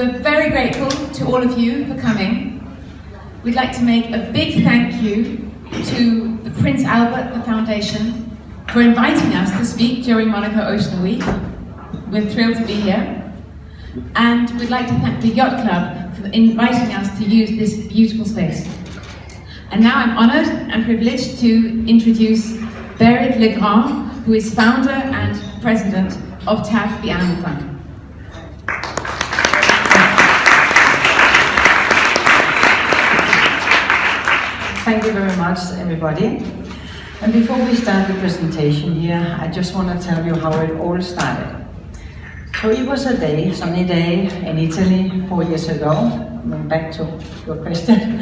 We're very grateful to all of you for coming. We'd like to make a big thank you to the Prince Albert the Foundation for inviting us to speak during Monaco Ocean Week. We're thrilled to be here. And we'd like to thank the Yacht Club for inviting us to use this beautiful space. And now I'm honoured and privileged to introduce Berit Legrand, who is founder and president of TAF, the Animal Fund. Thank you very much, everybody. And before we start the presentation here, I just want to tell you how it all started. So it was a day, sunny day in Italy 4 years ago. Going back to your question.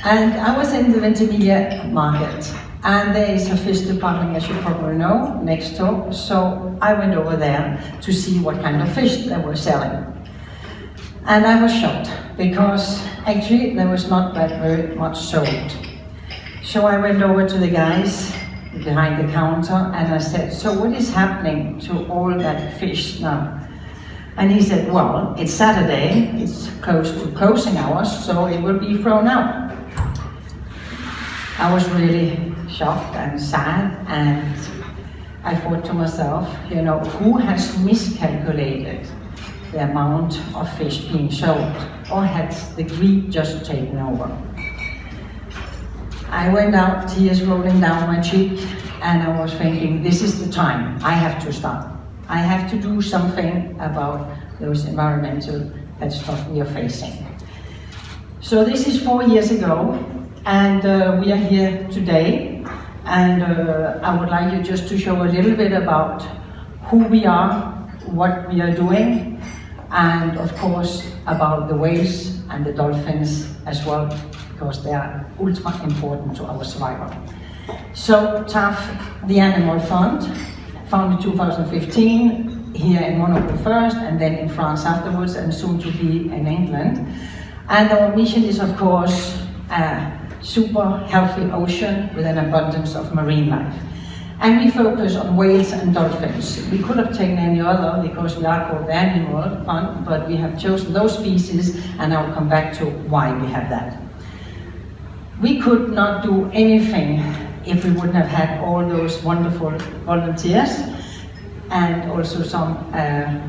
And I was in the Ventimiglia market. And there is a fish department, as you probably know, next door. So I went over there to see what kind of fish they were selling. And I was shocked, because actually there was not that very much sold. So I went over to the guys behind the counter and I said, so what is happening to all that fish now? And he said, well, it's Saturday, it's close to closing hours, so it will be thrown out. I was really shocked and sad, and I thought to myself, you know, who has miscalculated the amount of fish being sold, or had the greed just taken over? I went out, tears rolling down my cheek, and I was thinking, this is the time, I have to start. I have to do something about those environmental catastrophes we are facing. So this is 4 years ago, and we are here today, and I would like you just to show a little bit about who we are, what we are doing, and of course about the whales and the dolphins as well, because they are ultra important to our survival. So TAF, the Animal Fund, founded 2015, here in Monaco first, and then in France afterwards, and soon to be in England. And our mission is, of course, a super healthy ocean with an abundance of marine life. And we focus on whales and dolphins. We could have taken any other, because we are called the Animal Fund, but we have chosen those species, and I'll come back to why we have that. We could not do anything if we wouldn't have had all those wonderful volunteers, and also some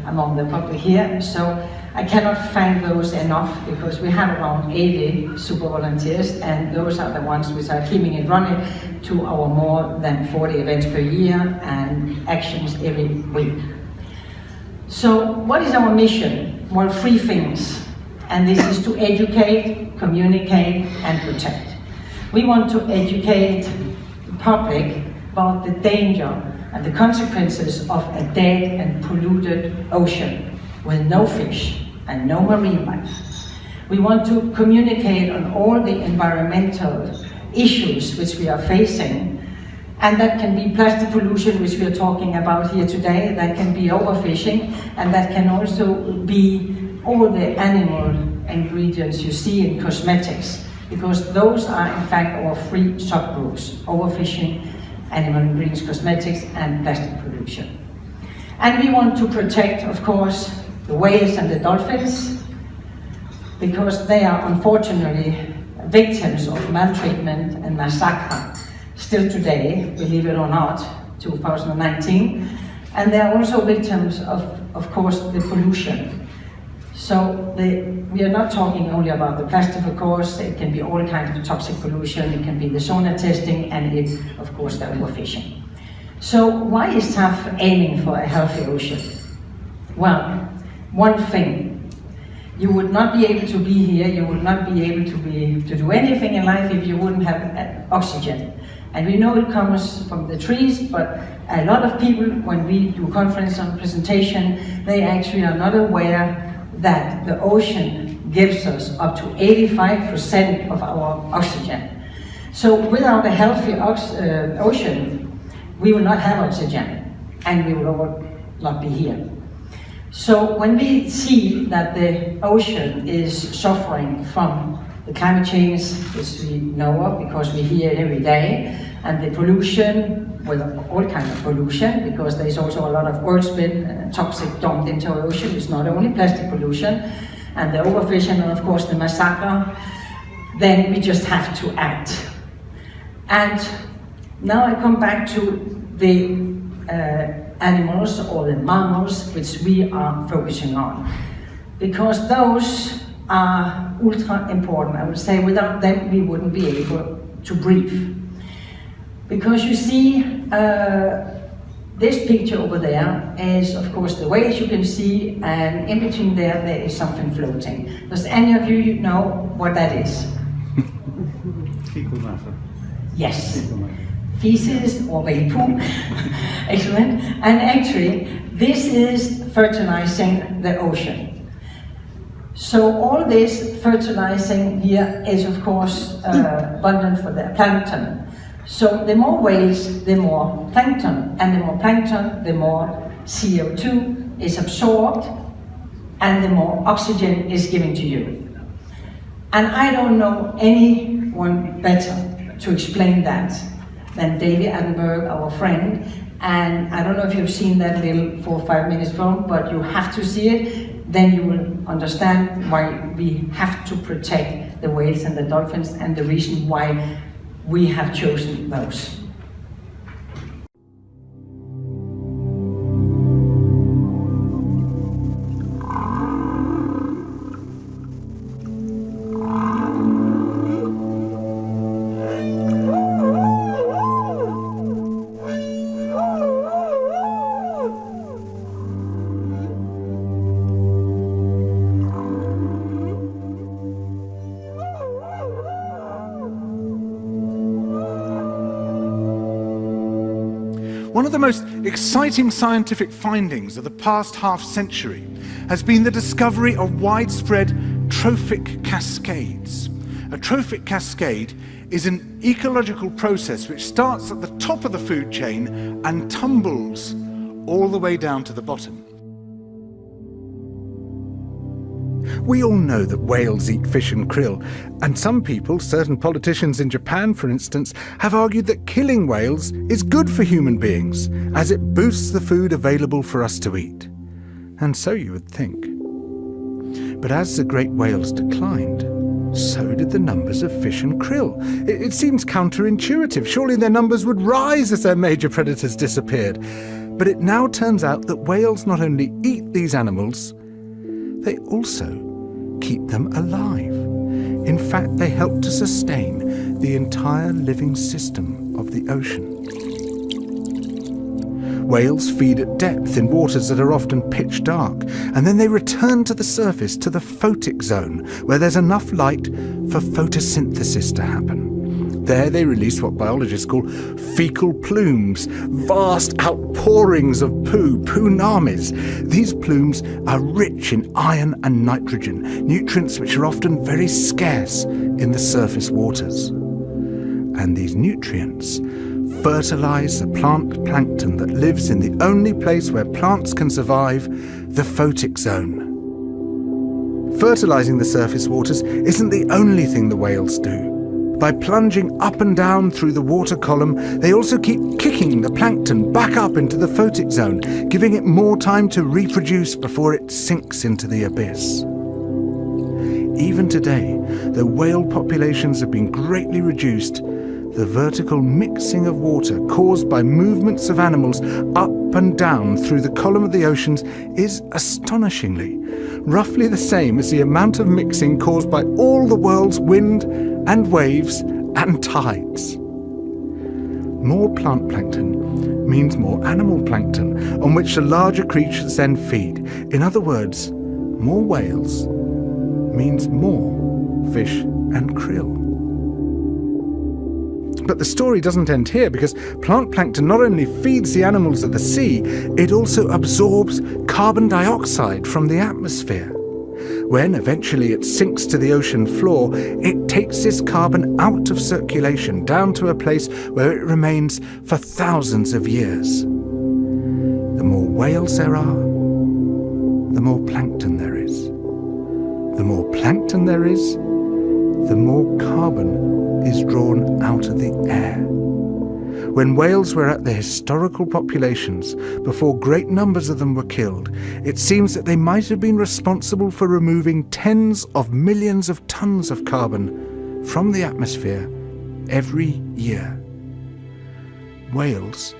among the public here. So I cannot thank those enough, because we have around 80 super volunteers, and those are the ones which are keeping it running to our more than 40 events per year and actions every week. So what is our mission? Well, 3 things, and this is to educate, communicate, and protect. We want to educate the public about the danger and the consequences of a dead and polluted ocean with no fish and no marine life. We want to communicate on all the environmental issues which we are facing, and that can be plastic pollution, which we are talking about here today, that can be overfishing, and that can also be all the animal ingredients you see in cosmetics, because those are in fact our 3 subgroups: overfishing, animal ingredients, cosmetics, and plastic pollution. And we want to protect, of course, the whales and the dolphins, because they are unfortunately victims of maltreatment and massacre still today, believe it or not, 2019. And they are also victims of course, the pollution. So we are not talking only about the plastic, of course. It can be all kinds of toxic pollution, it can be the sonar testing, and it, of course, the overfishing. So why is TAF aiming for a healthy ocean? Well, one thing, you would not be able to be here, you would not be able to do anything in life if you wouldn't have oxygen. And we know it comes from the trees, but a lot of people, when we do conference and presentation, they actually are not aware that the ocean gives us up to 85% of our oxygen. So without a healthy ocean, we will not have oxygen, and we will all not be here. So when we see that the ocean is suffering from the climate change, which we know of because we hear it every day, and the pollution, with all kinds of pollution, because there's also a lot of oil spill, toxic dumped into the ocean. It's not only plastic pollution, and the overfishing, and of course the massacre. Then we just have to act. And now I come back to the animals or the mammals which we are focusing on, because those are ultra important. I would say without them we wouldn't be able to breathe. Because you see, this picture over there is of course the whales you can see, and in between there is something floating. Does any of you know what that is? Fecal matter. Yes. Fecal matter. Feces or whale poo. Excellent. And actually, this is fertilizing the ocean. So all this fertilizing here is of course abundant for the plankton. So the more whales, the more plankton, and the more plankton, the more CO2 is absorbed, and the more oxygen is given to you. And I don't know anyone better to explain that than David Attenborough, our friend. And I don't know if you've seen that little 4 or 5 minutes film, but you have to see it. Then you will understand why we have to protect the whales and the dolphins, and the reason why we have chosen those. One of the most exciting scientific findings of the past half-century has been the discovery of widespread trophic cascades. A trophic cascade is an ecological process which starts at the top of the food chain and tumbles all the way down to the bottom. We all know that whales eat fish and krill, and some people, certain politicians in Japan for instance, have argued that killing whales is good for human beings, as it boosts the food available for us to eat. And so you would think. But as the great whales declined, so did the numbers of fish and krill. It seems counterintuitive. Surely their numbers would rise as their major predators disappeared. But it now turns out that whales not only eat these animals, they also keep them alive. In fact, they help to sustain the entire living system of the ocean. Whales feed at depth in waters that are often pitch dark, and then they return to the surface, to the photic zone, where there's enough light for photosynthesis to happen. There they release what biologists call fecal plumes, vast outpourings of poo, poonamis. These plumes are rich in iron and nitrogen, nutrients which are often very scarce in the surface waters. And these nutrients fertilize the plant plankton that lives in the only place where plants can survive, the photic zone. Fertilizing the surface waters isn't the only thing the whales do. By plunging up and down through the water column, they also keep kicking the plankton back up into the photic zone, giving it more time to reproduce before it sinks into the abyss. Even today, though whale populations have been greatly reduced, the vertical mixing of water caused by movements of animals up and down through the column of the oceans is astonishingly roughly the same as the amount of mixing caused by all the world's wind and waves and tides. More plant plankton means more animal plankton, on which the larger creatures then feed. In other words, more whales means more fish and krill. But the story doesn't end here, because plant plankton not only feeds the animals of the sea, it also absorbs carbon dioxide from the atmosphere. When eventually it sinks to the ocean floor, it takes this carbon out of circulation down to a place where it remains for thousands of years. The more whales there are, the more plankton there is. The more plankton there is, the more carbon is drawn out of the air. when whales were at their historical populations, before great numbers of them were killed, it seems that they might have been responsible for removing tens of millions of tons of carbon from the atmosphere every year. Whales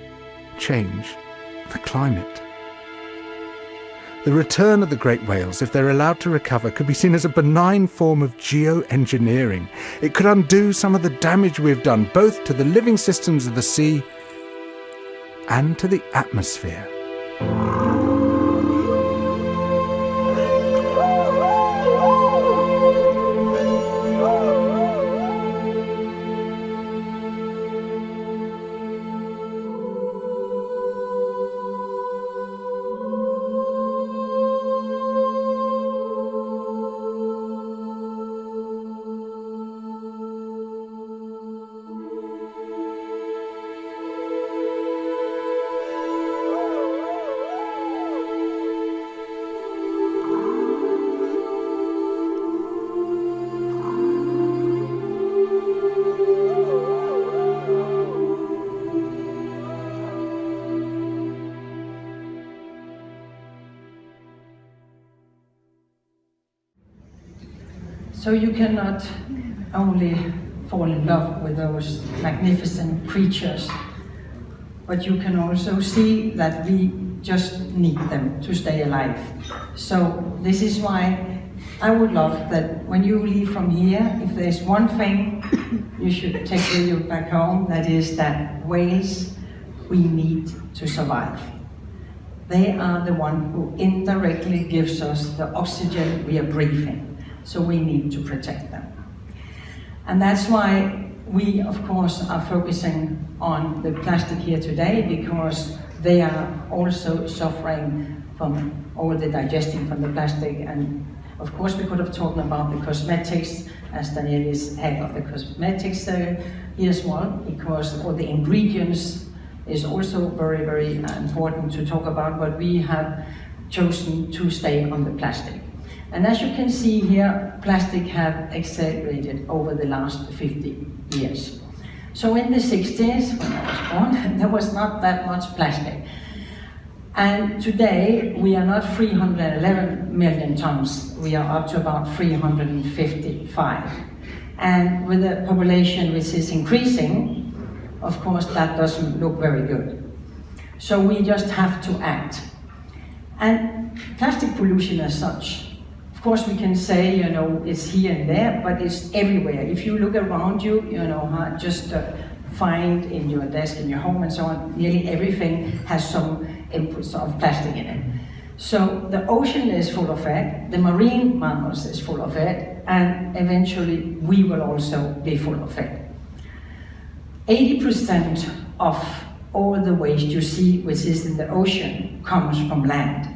change the climate. The return of the great whales, if they're allowed to recover, could be seen as a benign form of geoengineering. It could undo some of the damage we've done, both to the living systems of the sea and to the atmosphere. So you cannot only fall in love with those magnificent creatures, but you can also see that we just need them to stay alive. So this is why I would love that when you leave from here, if there's one thing you should take with you back home, that is that whales we need to survive. They are the one who indirectly gives us the oxygen we are breathing. So we need to protect them. And that's why we, of course, are focusing on the plastic here today, because they are also suffering from all the digesting from the plastic. And of course, we could have talked about the cosmetics, as Danielle is head of the cosmetics here as well, because all the ingredients is also very, very important to talk about, but we have chosen to stay on the plastic. And as you can see here, plastic have accelerated over the last 50 years. So in the 60s, when I was born, there was not that much plastic. And today, we are not 311 million tons, we are up to about 355. And with a population which is increasing, of course, that doesn't look very good. So we just have to act. And plastic pollution as such, of course, we can say, you know, it's here and there, but it's everywhere. If you look around you, you know, just find in your desk, in your home and so on, nearly everything has some inputs of plastic in it. So the ocean is full of it, the marine mammals is full of it, and eventually we will also be full of it. 80% of all the waste you see which is in the ocean comes from land.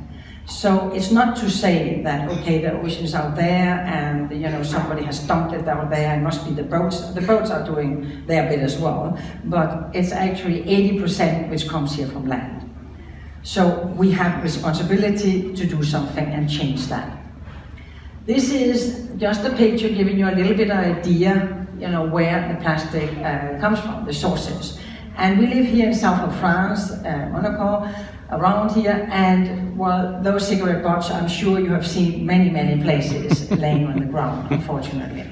So it's not to say that, okay, the ocean's out there and, you know, somebody has dumped it out there, it must be the boats. The boats are doing their bit as well, but it's actually 80% which comes here from land. So we have responsibility to do something and change that. This is just a picture giving you a little bit of idea, you know, where the plastic comes from, the sources. And we live here in south of France, Monaco, around here, and well, those cigarette butts, I'm sure you have seen many, many places laying on the ground, unfortunately.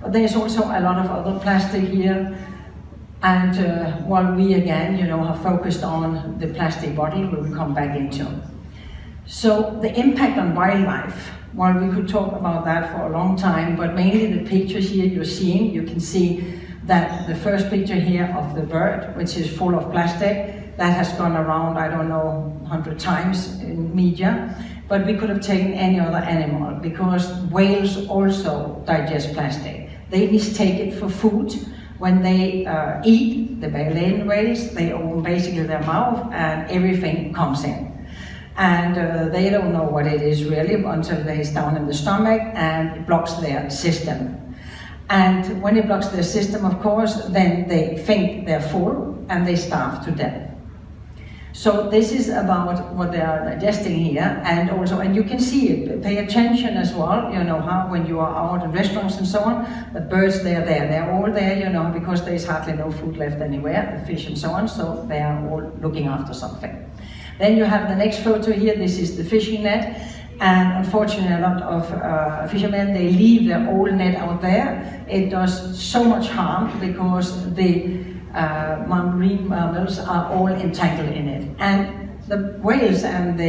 But there's also a lot of other plastic here, and while we again, you know, have focused on the plastic bottle, we will come back into. So the impact on wildlife, well, we could talk about that for a long time, but mainly the pictures here you're seeing, you can see that the first picture here of the bird, which is full of plastic, that has gone around, I don't know, 100 times in media, but we could have taken any other animal, because whales also digest plastic. They mistake it for food. When they eat, the baleen whales, they open basically their mouth and everything comes in. And they don't know what it is really until it's down in the stomach and it blocks their system. And when it blocks their system, of course, then they think they're full and they starve to death. So this is about what they are digesting here, and also, and you can see it, pay attention as well, you know, how when you are out in restaurants and so on, the birds, they're all there, you know, because there is hardly no food left anywhere, the fish and so on, so they are all looking after something. Then you have the next photo here, this is the fishing net, and unfortunately a lot of fishermen, they leave their old net out there. It does so much harm because the marine mammals are all entangled in it. And the whales and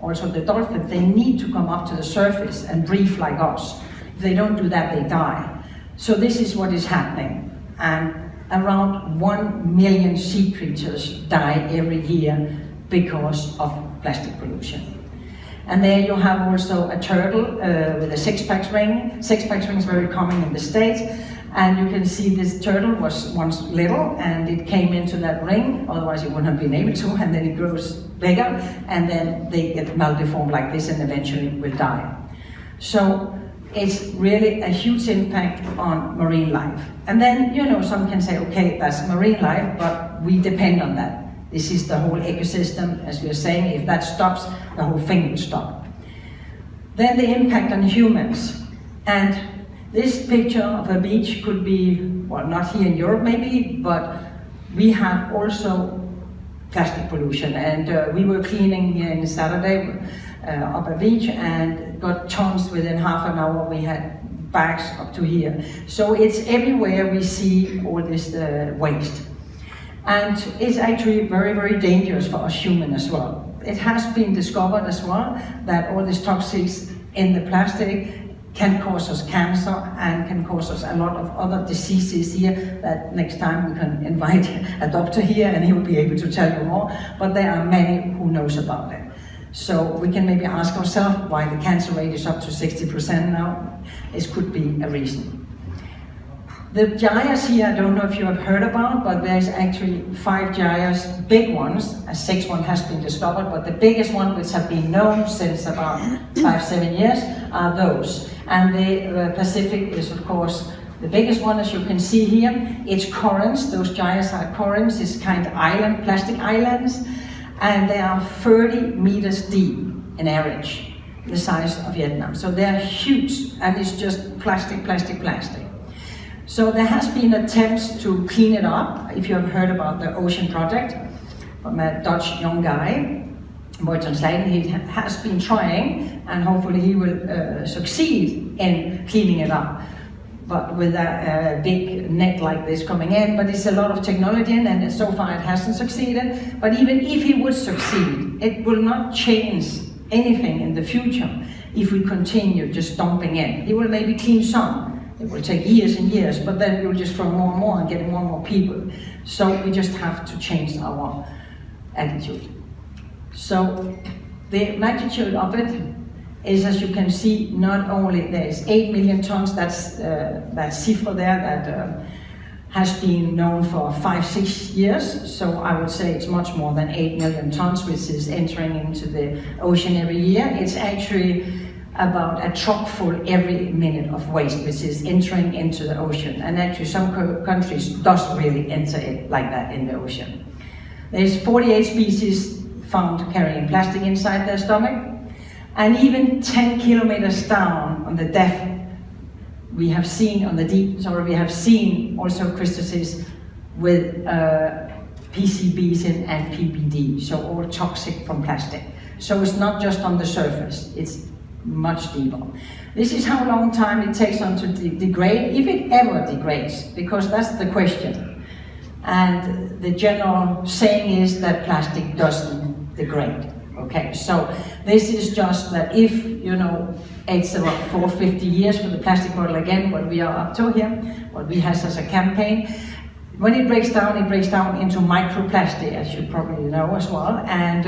also the dolphins, they need to come up to the surface and breathe like us. If they don't do that, they die. So this is what is happening. And around 1 million sea creatures die every year because of plastic pollution. And there you have also a turtle with a six-pack ring. Six-pack ring is very common in the States. And you can see this turtle was once little and it came into that ring, otherwise it wouldn't have been able to, and then it grows bigger and then they get maldeformed like this and eventually will die. So it's really a huge impact on marine life. And then, you know, some can say, okay, that's marine life, but we depend on that. This is the whole ecosystem, as we are saying. If that stops, the whole thing will stop. Then the impact on humans. And this picture of a beach could be, well, not here in Europe maybe, but we have also plastic pollution. And we were cleaning here on Saturday up a beach and got tons within half an hour. We had bags up to here. So it's everywhere we see all this waste. And it's actually very, very dangerous for us humans as well. It has been discovered as well that all these toxins in the plastic can cause us cancer and can cause us a lot of other diseases here that next time we can invite a doctor here and he will be able to tell you more. But there are many who knows about it. So we can maybe ask ourselves why the cancer rate is up to 60% now. This could be a reason. The gyres here, I don't know if you have heard about, but there's actually 5 gyres, big ones. A 6th one has been discovered, but the biggest one, which have been known since about 5-7 years, are those. And the Pacific is, of course, the biggest one, as you can see here. It's corals. Those gyres are corals. It's kind of island, plastic islands, and they are 30 meters deep in average, the size of Vietnam. So they're huge, and it's just plastic, plastic, plastic. So there has been attempts to clean it up. If you have heard about the Ocean Project from a Dutch young guy, Morten Sleiden, he has been trying, and hopefully he will succeed in cleaning it up. But with a big net like this coming in, but it's a lot of technology in, and so far it hasn't succeeded. But even if he would succeed, it will not change anything in the future if we continue just dumping in. He will maybe clean some. It will take years and years, but then we'll just throw more and more and get more and more people. So we just have to change our attitude. So the magnitude of it is, as you can see, not only there is 8 million tons, that's that cifra there that has been known for 5-6 years. So I would say it's much more than 8 million tons, which is entering into the ocean every year. It's actually about a truck full every minute of waste, which is entering into the ocean. And actually some countries does really enter it like that in the ocean. There's 48 species found carrying plastic inside their stomach. And even 10 kilometers down on the depth, we have seen on the deep, we have seen also crustaceans with PCBs in and PBD, so all toxic from plastic. So it's not just on the surface, it's much deeper. This is how long time it takes on to degrade, if it ever degrades, because that's the question. And the general saying is that plastic doesn't degrade. Okay, so this is just that if, you know, it's about 450 years for the plastic bottle again, what we are up to here, what we have as a campaign. When it breaks down into microplastic, as you probably know as well, and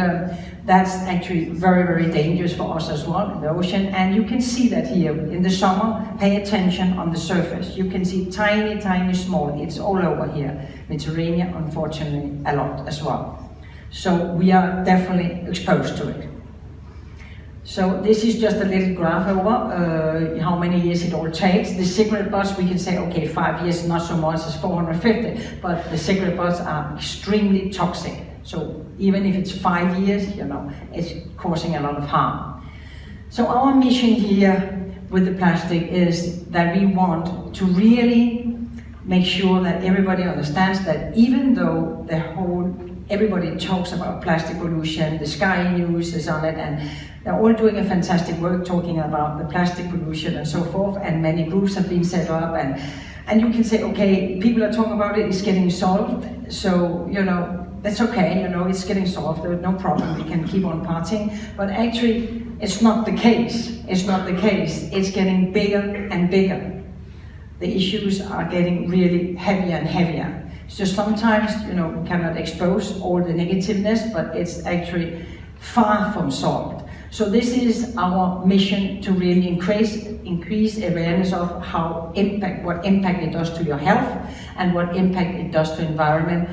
that's actually very, very dangerous for us as well in the ocean. And you can see that here in the summer. Pay attention on the surface. You can see tiny, tiny, small. It's all over here. Mediterranean, unfortunately, a lot as well. So we are definitely exposed to it. So this is just a little graph over how many years it all takes. The cigarette butts, we can say, okay, 5 years, not so much as 450, but the cigarette butts are extremely toxic. So even if it's 5 years, you know, it's causing a lot of harm. So our mission here with the plastic is that we want to really make sure that everybody understands that even though everybody talks about plastic pollution, the Sky News is on it, and they're all doing a fantastic work talking about the plastic pollution and so forth, and many groups have been set up, and you can say, okay, people are talking about it, it's getting solved, so, you know, that's okay, you know, it's getting solved, there's no problem, we can keep on partying, but actually, it's not the case, it's not the case, it's getting bigger and bigger. The issues are getting really heavier and heavier. So sometimes, you know, we cannot expose all the negativeness, but it's actually far from solved. So this is our mission, to really increase awareness of what impact it does to your health and what impact it does to environment,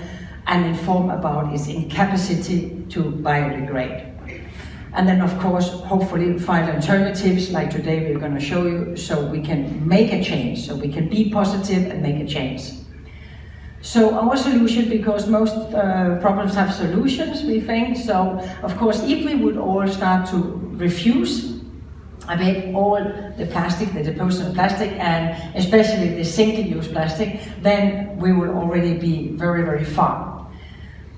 and inform about its incapacity to biodegrade. And then of course, hopefully find alternatives like today we're going to show you, so we can make a change, so we can be positive and make a change. So our solution, because most problems have solutions, we think, so of course if we would all start to refuse a bit all the plastic, the disposable plastic, and especially the single-use plastic, then we will already be very, very far.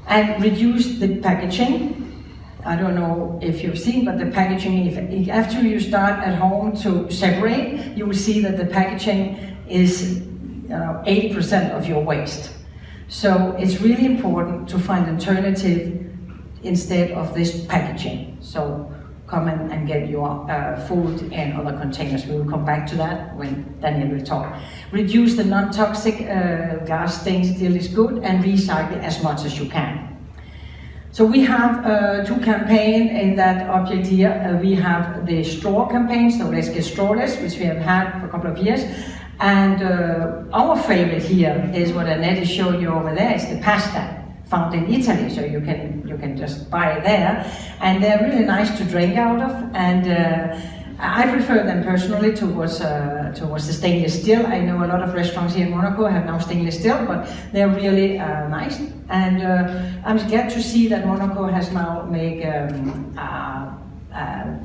And reduce the packaging. I don't know if you've seen, but the packaging, if after you start at home to separate, you will see that the packaging is 80% of your waste. So it's really important to find alternative instead of this packaging. So come and get your food in other containers. We will come back to that when Daniel will talk. Reduce the non-toxic glass stainless steel is good, and recycle as much as you can. So we have two campaigns in that object here. We have the straw campaign, so let's get strawless, which we have had for a couple of years. And our favorite here is what Annette is showing you over there. It's the pasta found in Italy, so you can just buy it there. And they're really nice to drink out of. And I prefer them personally towards the stainless steel. I know a lot of restaurants here in Monaco have now stainless steel, but they're really nice. And I'm glad to see that Monaco has now made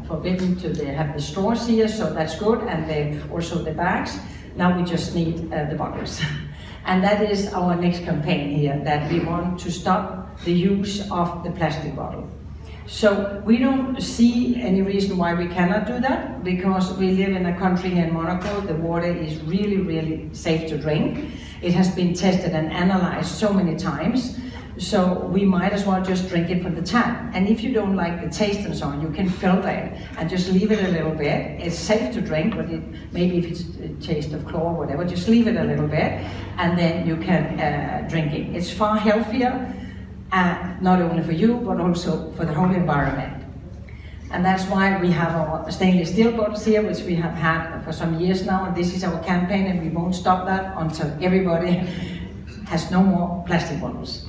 forbidden to have the straws here, so that's good, and also the bags. Now we just need the bottles. And that is our next campaign here, that we want to stop the use of the plastic bottle. So we don't see any reason why we cannot do that, because we live in a country here in Monaco, the water is really, really safe to drink. It has been tested and analyzed so many times, so we might as well just drink it from the tap. And if you don't like the taste and so on, you can filter it and just leave it a little bit. It's safe to drink, but maybe if it's a taste of chlor or whatever, just leave it a little bit, and then you can drink it. It's far healthier. Not only for you, but also for the whole environment. And that's why we have our stainless steel bottles here, which we have had for some years now, and this is our campaign, and we won't stop that until everybody has no more plastic bottles.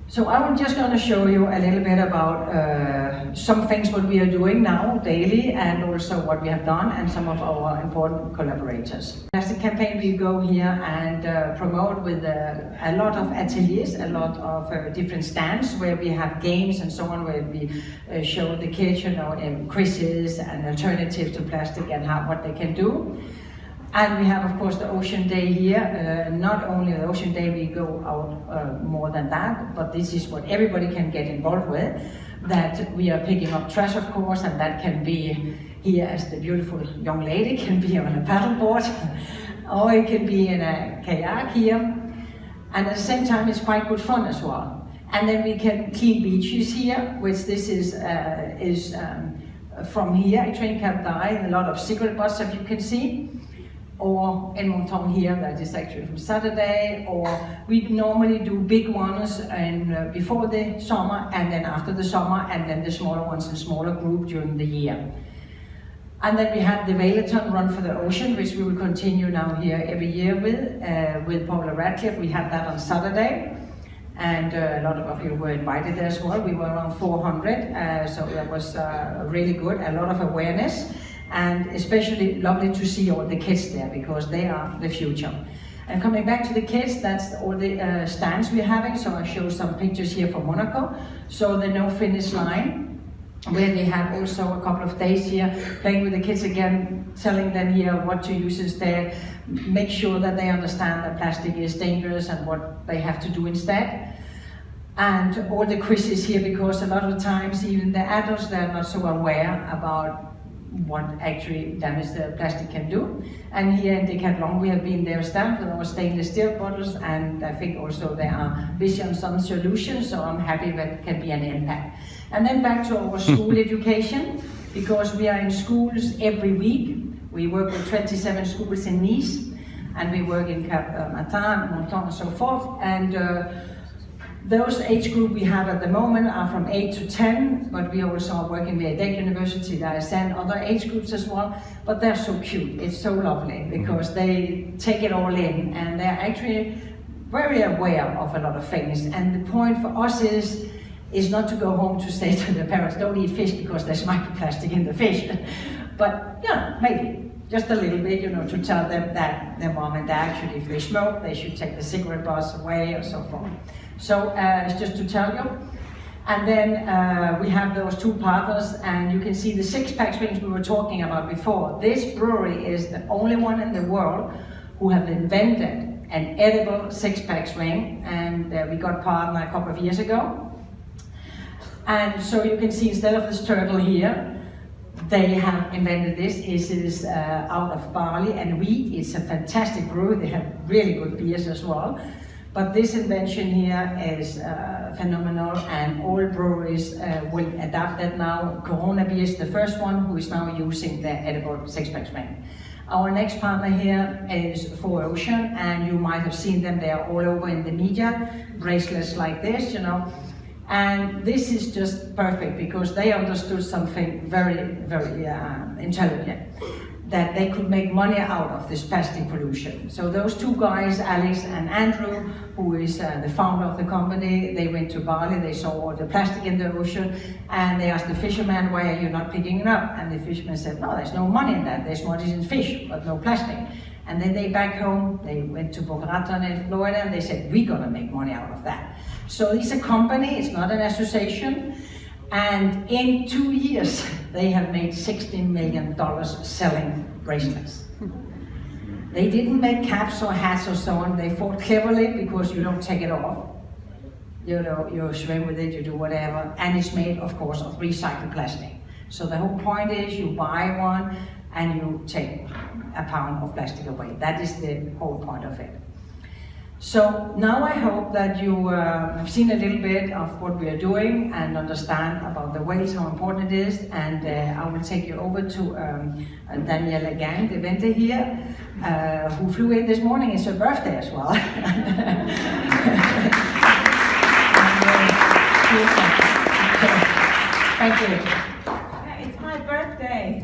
So I'm just going to show you a little bit about some things what we are doing now daily, and also what we have done, and some of our important collaborators. Plastic campaign, we go here and promote with a lot of ateliers, a lot of different stands where we have games and so on, where we show the kids, you know, quizzes and alternatives to plastic and what they can do. And we have, of course, the Ocean Day here. Not only the Ocean Day, we go out more than that, but this is what everybody can get involved with. That we are picking up trash, of course, and that can be here as the beautiful young lady, can be on a paddleboard, or it can be in a kayak here. And at the same time, it's quite good fun as well. And then we can clean beaches here, which this is from here, actually in Cap d'Aille, a lot of cigarette butts, as you can see. Or in Monton here, that is actually from Saturday, or we normally do big ones before the summer, and then after the summer, and then the smaller ones in smaller group during the year. And then we had the Valeton Run for the Ocean, which we will continue now here every year with Paula Radcliffe. We had that on Saturday, and a lot of you were invited as well. We were around 400, so that was really good, a lot of awareness. And especially lovely to see all the kids there, because they are the future. And coming back to the kids, that's all the stands we're having. So I show some pictures here from Monaco. So the no finish line, where they have also a couple of days here playing with the kids again, telling them here what to use instead, make sure that they understand that plastic is dangerous and what they have to do instead. And all the quizzes here, because a lot of times even the adults, they're not so aware about what actually damage the plastic can do. And here in Decathlon we have been there stamped with our stainless steel bottles, and I think also there are vision some solutions, so I'm happy that it can be an impact. And then back to our school education, because we are in schools every week. We work with 27 schools in Nice, and we work in Cap Martin, Monton and so forth. And those age group we have at the moment are from 8 to 10, but we also are working with Yacht University that I send other age groups as well. But they're so cute, it's so lovely, because they take it all in and they're actually very aware of a lot of things. And the point for us is not to go home to say to the parents, don't eat fish because there's microplastic in the fish. But yeah, maybe just a little bit, to tell them that their mom and dad actually, if they smoke, they should take the cigarette butts away or so forth. So it's just to tell you. And then we have those two partners, and you can see the six-pack rings we were talking about before. This brewery is the only one in the world who have invented an edible six-pack ring, and we got partner a couple of years ago. And so you can see, instead of this turtle here, they have invented this. This is out of barley and wheat. It's a fantastic brew. They have really good beers as well. But this invention here is phenomenal, and all breweries will adapt that now. Corona Beer is the first one who is now using the edible six-pack ring. Our next partner here is 4Ocean, and you might have seen them. They are all over in the media, bracelets like this, And this is just perfect, because they understood something very, very intelligent, that they could make money out of this plastic pollution. So those two guys, Alex and Andrew, who is the founder of the company, they went to Bali, they saw all the plastic in the ocean, and they asked the fisherman, why are you not picking it up? And the fisherman said, no, there's no money in that, there's money in fish, but no plastic. And then they back home, they went to Boca Raton in Florida, and they said, we're gonna make money out of that. So it's a company, it's not an association, and in 2 years, they have made $16 million selling bracelets. They didn't make caps or hats or so on. They thought cleverly, because you don't take it off. You swim with it, you do whatever. And it's made, of course, of recycled plastic. So the whole point is you buy one and you take a pound of plastic away. That is the whole point of it. So now I hope that you have seen a little bit of what we are doing and understand about the whales, how important it is. And I will take you over to Daniela Gang, the vendor here, who flew in this morning. It's her birthday as well. Thank you. It's my birthday.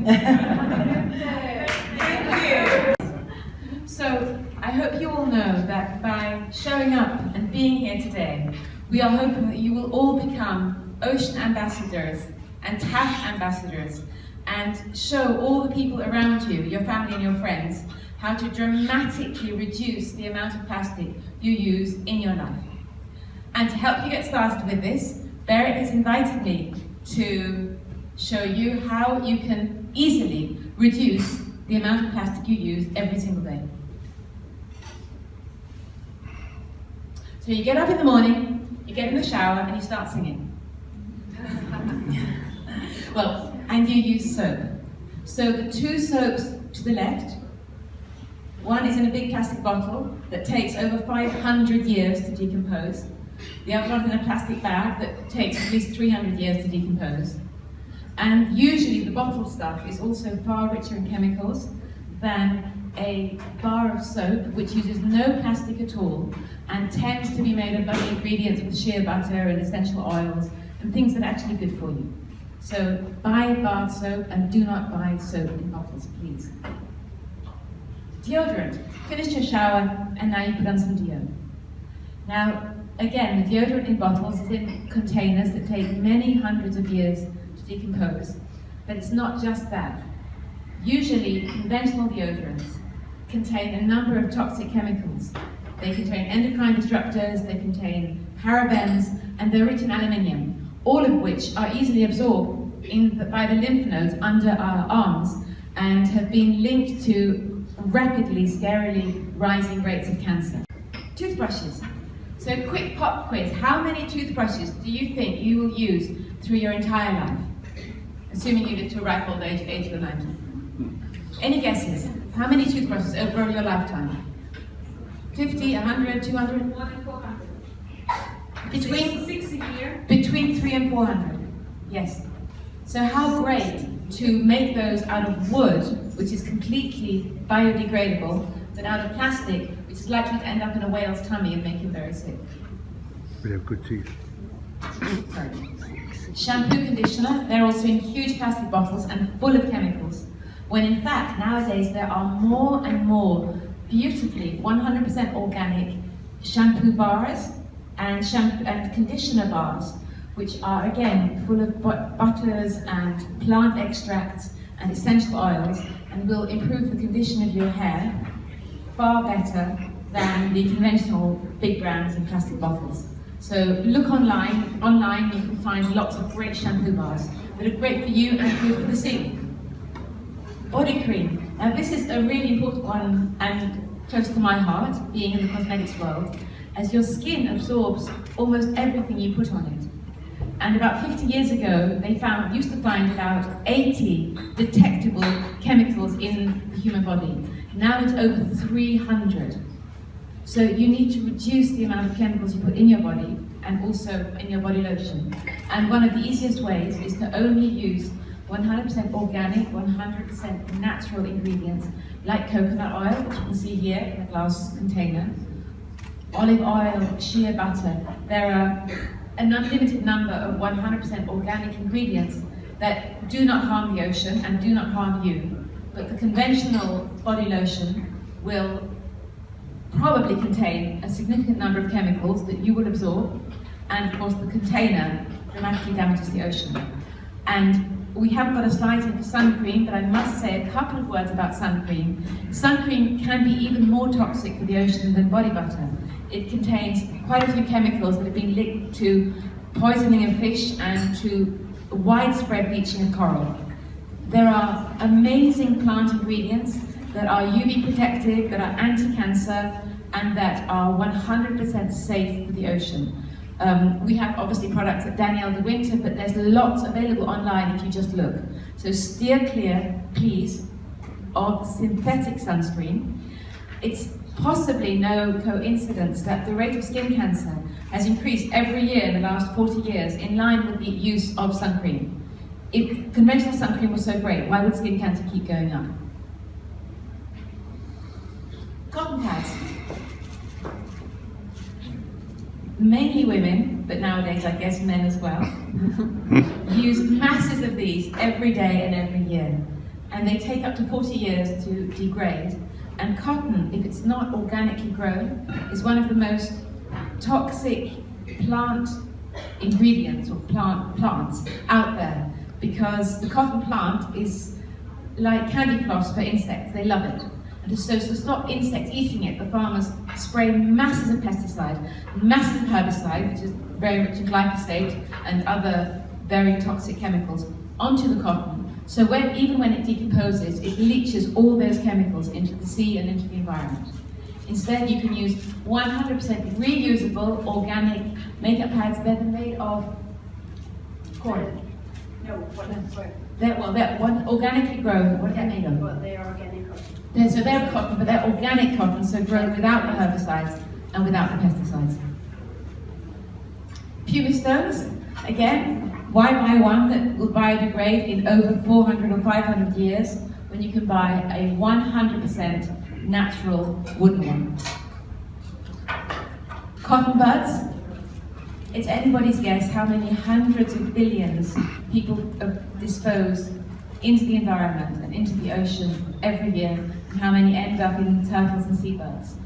Thank you. So I hope you all know that by showing up and being here today, we are hoping that you will all become ocean ambassadors and TAF ambassadors, and show all the people around you, your family and your friends, how to dramatically reduce the amount of plastic you use in your life. And to help you get started with this, Berit has invited me to show you how you can easily reduce the amount of plastic you use every single day. So you get up in the morning, you get in the shower, and you start singing. Well, and you use soap. So the two soaps to the left, one is in a big plastic bottle that takes over 500 years to decompose. The other one is in a plastic bag that takes at least 300 years to decompose. And usually the bottle stuff is also far richer in chemicals than a bar of soap, which uses no plastic at all and tends to be made of lovely ingredients with shea butter and essential oils and things that are actually good for you. So buy bar soap and do not buy soap in bottles, please. Deodorant. Finished your shower and now you put on some deo. Now, again, the deodorant in bottles is in containers that take many hundreds of years to decompose. But it's not just that. Usually, conventional deodorants contain a number of toxic chemicals. They contain endocrine disruptors, they contain parabens, and they're rich in aluminium, all of which are easily absorbed by the lymph nodes under our arms and have been linked to rapidly, scarily rising rates of cancer. Toothbrushes. So quick pop quiz. How many toothbrushes do you think you will use through your entire life? Assuming you live to a ripe old age, 80 or 90. Any guesses? How many toothbrushes over your lifetime? 50, 100, 200? More than 400. Between 6 a year. Between 300 and 400. Yes. So how great to make those out of wood, which is completely biodegradable, than out of plastic, which is likely to end up in a whale's tummy and make him very sick. We have good teeth. Sorry. Shampoo, conditioner, they're also in huge plastic bottles and full of chemicals. When in fact, nowadays there are more and more beautifully 100% organic shampoo bars and conditioner bars, which are again full of butters and plant extracts and essential oils, and will improve the condition of your hair far better than the conventional big brands in plastic bottles. So look online. Online you can find lots of great shampoo bars that are great for you and good for the sea. Body cream. Now this is a really important one and close to my heart, being in the cosmetics world, as your skin absorbs almost everything you put on it. And about 50 years ago, they used to find about 80 detectable chemicals in the human body. Now it's over 300. So you need to reduce the amount of chemicals you put in your body and also in your body lotion. And one of the easiest ways is to only use 100% organic, 100% natural ingredients like coconut oil, which you can see here in a glass container, olive oil, shea butter. There are an unlimited number of 100% organic ingredients that do not harm the ocean and do not harm you. But the conventional body lotion will probably contain a significant number of chemicals that you will absorb, and of course the container dramatically damages the ocean. And we haven't got a slide in for sun cream, but I must say a couple of words about sun cream. Sun cream can be even more toxic for the ocean than body butter. It contains quite a few chemicals that have been linked to poisoning of fish and to widespread bleaching of coral. There are amazing plant ingredients that are UV protective, that are anti-cancer, and that are 100% safe for the ocean. We have obviously products at Danielle de Winter, but there's lots available online if you just look. So steer clear, please, of synthetic sunscreen. It's possibly no coincidence that the rate of skin cancer has increased every year in the last 40 years in line with the use of sun cream. If conventional sun cream was so great, why would skin cancer keep going up? Cotton pads. Mainly women, but nowadays I guess men as well, use masses of these every day and every year. And they take up to 40 years to degrade. And cotton, if it's not organically grown, is one of the most toxic plant ingredients or plants out there, because the cotton plant is like candy floss for insects. They love it. And so to stop insects eating it, the farmers spray masses of pesticide, masses of herbicide, which is very rich in glyphosate and other very toxic chemicals, onto the cotton. So even when it decomposes, it leaches all those chemicals into the sea and into the environment. Instead, you can use 100% reusable organic makeup pads. They're made of corn. No, They're organically grown. What are they made of? well, they are organic cotton. So they're cotton, but they're organic cotton, so grown without the herbicides and without the pesticides. Pumice stones, again, why buy one that will biodegrade in over 400 or 500 years when you can buy a 100% natural wooden one? Cotton buds. It's anybody's guess how many hundreds of billions people dispose into the environment and into the ocean every year, and how many end up in turtles and seabirds.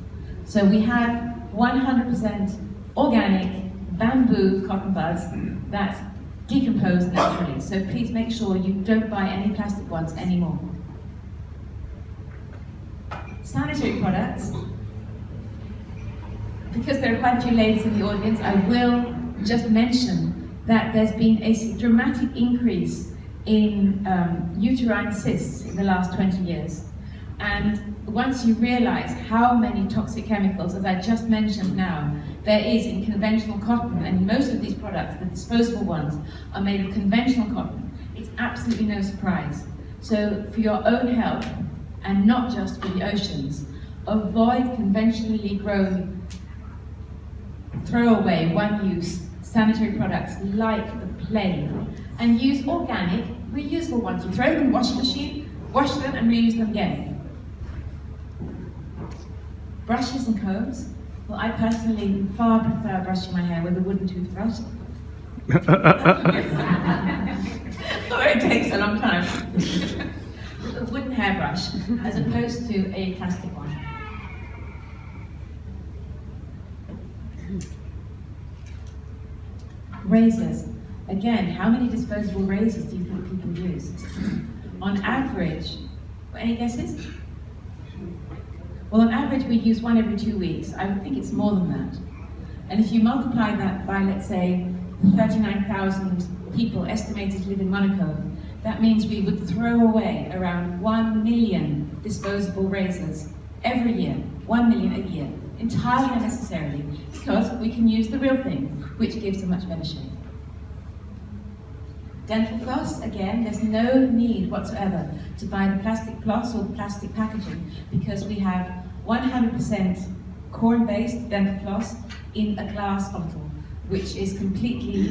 So we have 100% organic bamboo cotton buds that decompose naturally. So please make sure you don't buy any plastic ones anymore. Sanitary products. Because there are quite a few ladies in the audience, I will just mention that there's been a dramatic increase in uterine cysts in the last 20 years. And once you realize how many toxic chemicals, as I just mentioned now, there is in conventional cotton, and most of these products, the disposable ones, are made of conventional cotton, it's absolutely no surprise. So for your own health, and not just for the oceans, avoid conventionally grown, throwaway, one-use sanitary products like the plague, and use organic, reusable ones. You throw them in the washing machine, wash them and reuse them again. Brushes and combs. Well, I personally far prefer brushing my hair with a wooden toothbrush. Although it takes a long time. A wooden hairbrush as opposed to a plastic one. Razors. Again, how many disposable razors do you think people use? On average, any guesses? Well, on average, we use one every 2 weeks. I would think it's more than that. And if you multiply that by, let's say, 39,000 people estimated to live in Monaco, that means we would throw away around 1 million disposable razors every year. 1 million a year. Entirely unnecessarily, because we can use the real thing, which gives a much better shape. Dental floss, again, there's no need whatsoever to buy the plastic floss or the plastic packaging, because we have 100% corn-based dental floss in a glass bottle, which is completely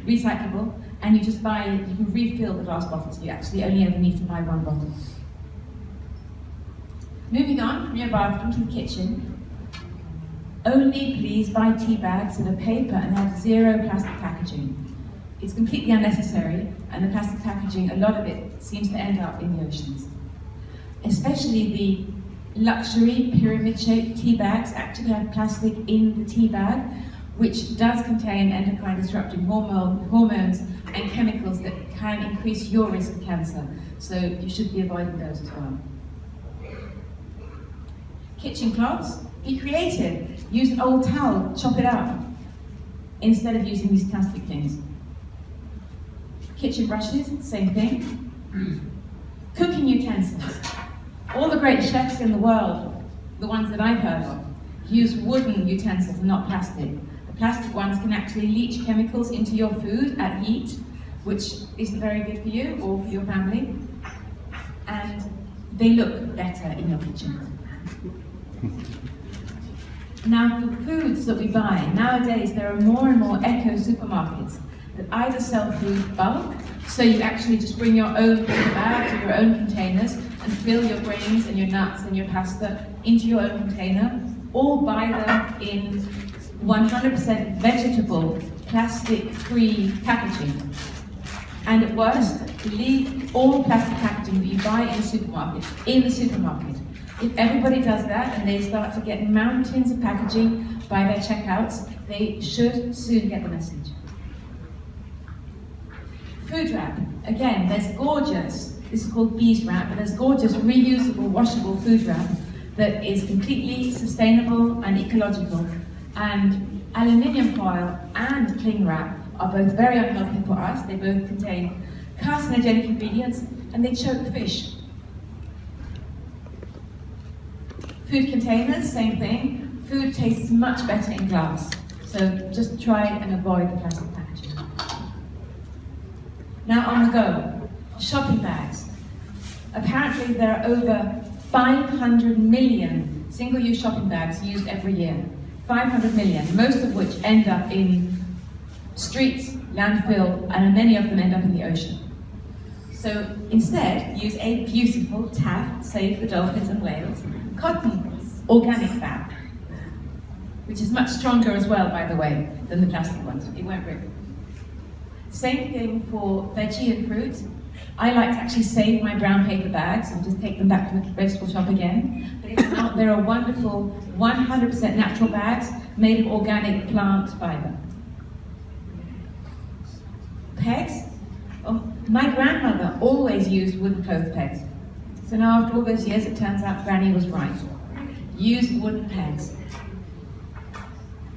recyclable, and you just buy, you can refill the glass bottle, so you actually only ever need to buy one bottle. Moving on from your bathroom to the kitchen, only please buy tea bags that are paper and have zero plastic packaging. It's completely unnecessary, and the plastic packaging, a lot of it seems to end up in the oceans. Especially the luxury pyramid-shaped tea bags actually have plastic in the tea bag, which does contain endocrine-disrupting hormones and chemicals that can increase your risk of cancer. So you should be avoiding those as well. Kitchen cloths, be creative. Use an old towel, chop it up, instead of using these plastic things. Kitchen brushes, same thing. Cooking utensils. All the great chefs in the world, the ones that I've heard of, use wooden utensils and not plastic. The plastic ones can actually leach chemicals into your food at heat, which isn't very good for you or for your family. And they look better in your kitchen. Now, for foods that we buy, nowadays there are more and more eco supermarkets that either sell food bulk, so you actually just bring your own paper bags or your own containers and fill your grains and your nuts and your pasta into your own container, or buy them in 100% vegetable, plastic-free packaging. And at worst, leave all plastic packaging that you buy in the supermarket. If everybody does that and they start to get mountains of packaging by their checkouts, they should soon get the message. Food wrap. Again, there's gorgeous, this is called bees wrap, but there's gorgeous reusable, washable food wrap that is completely sustainable and ecological. And aluminium foil and cling wrap are both very unhealthy for us. They both contain carcinogenic ingredients and they choke fish. Food containers, same thing. Food tastes much better in glass. So just try and avoid the plastic packaging. Now on the go, shopping bags. Apparently there are over 500 million single-use shopping bags used every year. 500 million, most of which end up in streets, landfill, and many of them end up in the ocean. So instead, use a beautiful TAF, save the dolphins and whales, cotton organic fab, which is much stronger as well, by the way, than the plastic ones. It won't rip. Same thing for veggie and fruit. I like to actually save my brown paper bags and just take them back to the vegetable shop again. But if not, there are wonderful 100% natural bags made of organic plant fiber. Pegs. Oh, my grandmother always used wooden clothes pegs. So now after all those years, it turns out Granny was right. Use wooden pegs.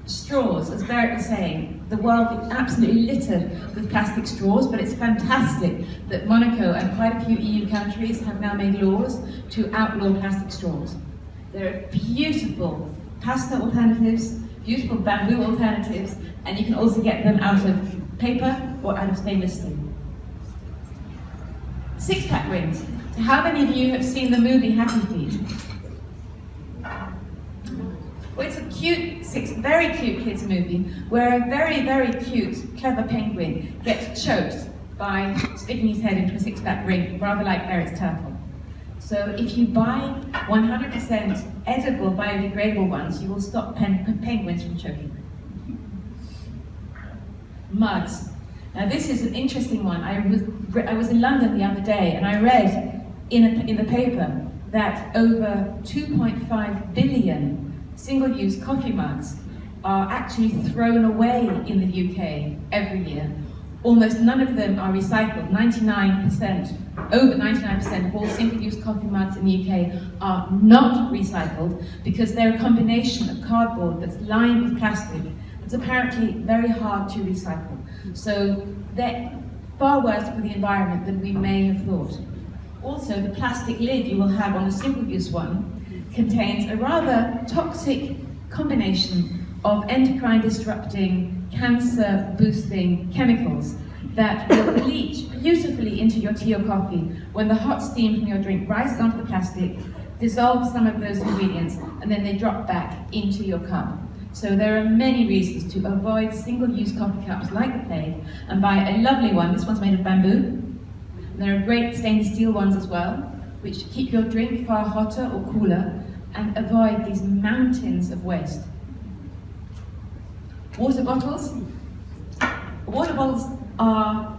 Straws, as Berit was saying, the world is absolutely littered with plastic straws, but it's fantastic that Monaco and quite a few EU countries have now made laws to outlaw plastic straws. There are beautiful pasta alternatives, beautiful bamboo alternatives, and you can also get them out of paper or out of stainless steel. Six-pack rings. So how many of you have seen the movie Happy Feet? Well, it's a cute, very cute kids movie where a very, very cute, clever penguin gets choked by sticking his head into a six-pack ring, rather like Berit's turtle. So if you buy 100% edible, biodegradable ones, you will stop penguins from choking. Mugs. Now this is an interesting one. I was in London the other day and I read in the paper that over 2.5 billion single-use coffee mugs are actually thrown away in the UK every year. Almost none of them are recycled. 99%, over 99% of all single-use coffee mugs in the UK are not recycled because they're a combination of cardboard that's lined with plastic. It's apparently very hard to recycle. So they're far worse for the environment than we may have thought. Also, the plastic lid you will have on a single-use one contains a rather toxic combination of endocrine-disrupting, cancer-boosting chemicals that will leach beautifully into your tea or coffee when the hot steam from your drink rises onto the plastic, dissolves some of those ingredients, and then they drop back into your cup. So there are many reasons to avoid single-use coffee cups like the plague and buy a lovely one. This one's made of bamboo. There are great stainless steel ones as well, which keep your drink far hotter or cooler and avoid these mountains of waste. Water bottles. Water bottles are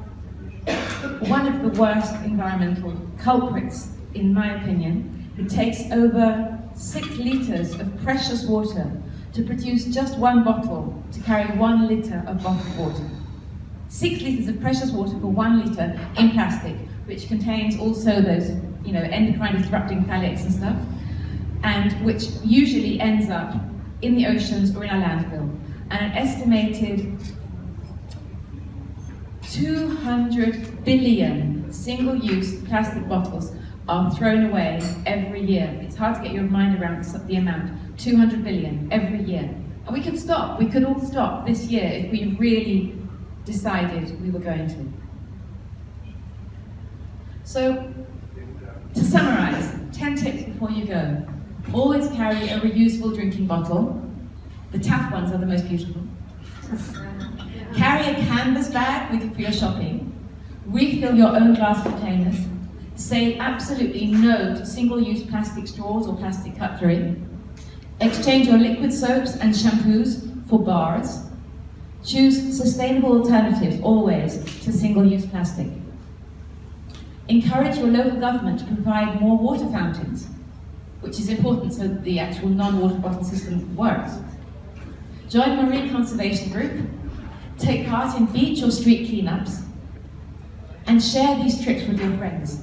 one of the worst environmental culprits, in my opinion. It takes over 6 litres of precious water to produce just one bottle to carry 1 litre of bottled water. 6 litres of precious water for 1 litre in plastic, which contains also those, endocrine disrupting phthalates and stuff, and which usually ends up in the oceans or in our landfill. And an estimated 200 billion single-use plastic bottles are thrown away every year. It's hard to get your mind around the amount. 200 billion every year. And we could stop. We could all stop this year if we really decided we were going to. So, to summarize, 10 tips before you go. Always carry a reusable drinking bottle. The TAF ones are the most beautiful. Carry a canvas bag with you for your shopping. Refill your own glass containers. Say absolutely no to single-use plastic straws or plastic cutlery. Exchange your liquid soaps and shampoos for bars. Choose sustainable alternatives, always, to single-use plastic. Encourage your local government to provide more water fountains, which is important so that the actual non-water bottle system works. Join a marine conservation group. Take part in beach or street cleanups. And share these trips with your friends.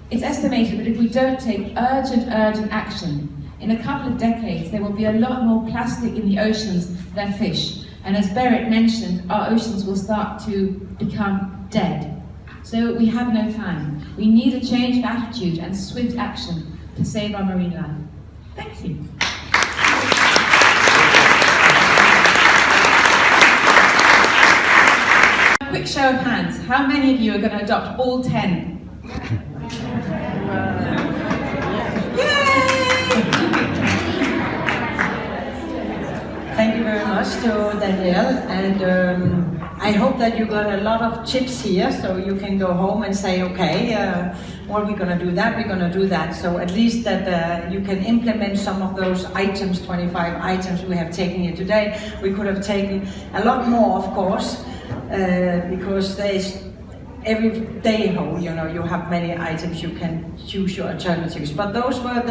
It's estimated that if we don't take urgent action, in a couple of decades there will be a lot more plastic in the oceans than fish. And as Berit mentioned, our oceans will start to become dead. So we have no time. We need a change of attitude and swift action to save our marine life. Thank you. A quick show of hands. How many of you are going to adopt all 10? Thank you very much to Danielle, and I hope that you got a lot of tips here, so you can go home and say, okay, well, we're going to do that, we're going to do that. So at least that you can implement some of those items, 25 items we have taken here today. We could have taken a lot more, of course, because there's every day home, you have many items, you can choose your alternatives. But those were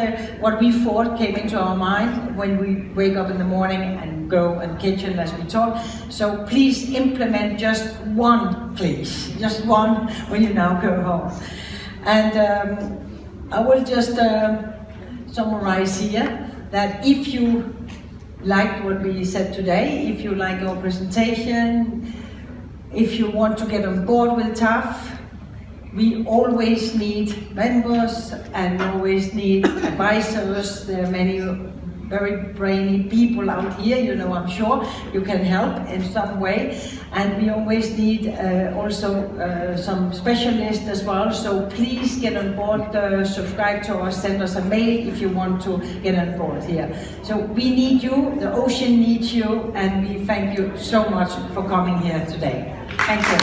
what we thought came into our mind when we wake up in the morning and go in the kitchen as we talk. So please implement just one, please. Just one when you now go home. And I will just summarize here that if you like what we said today, if you like our presentation, if you want to get on board with TAF, we always need members and always need advisors. There are many very brainy people out here, you know, I'm sure you can help in some way. And we always need also some specialists as well. So please get on board, subscribe to us, send us a mail if you want to get on board here. So we need you, the ocean needs you, and we thank you so much for coming here today. Thank you.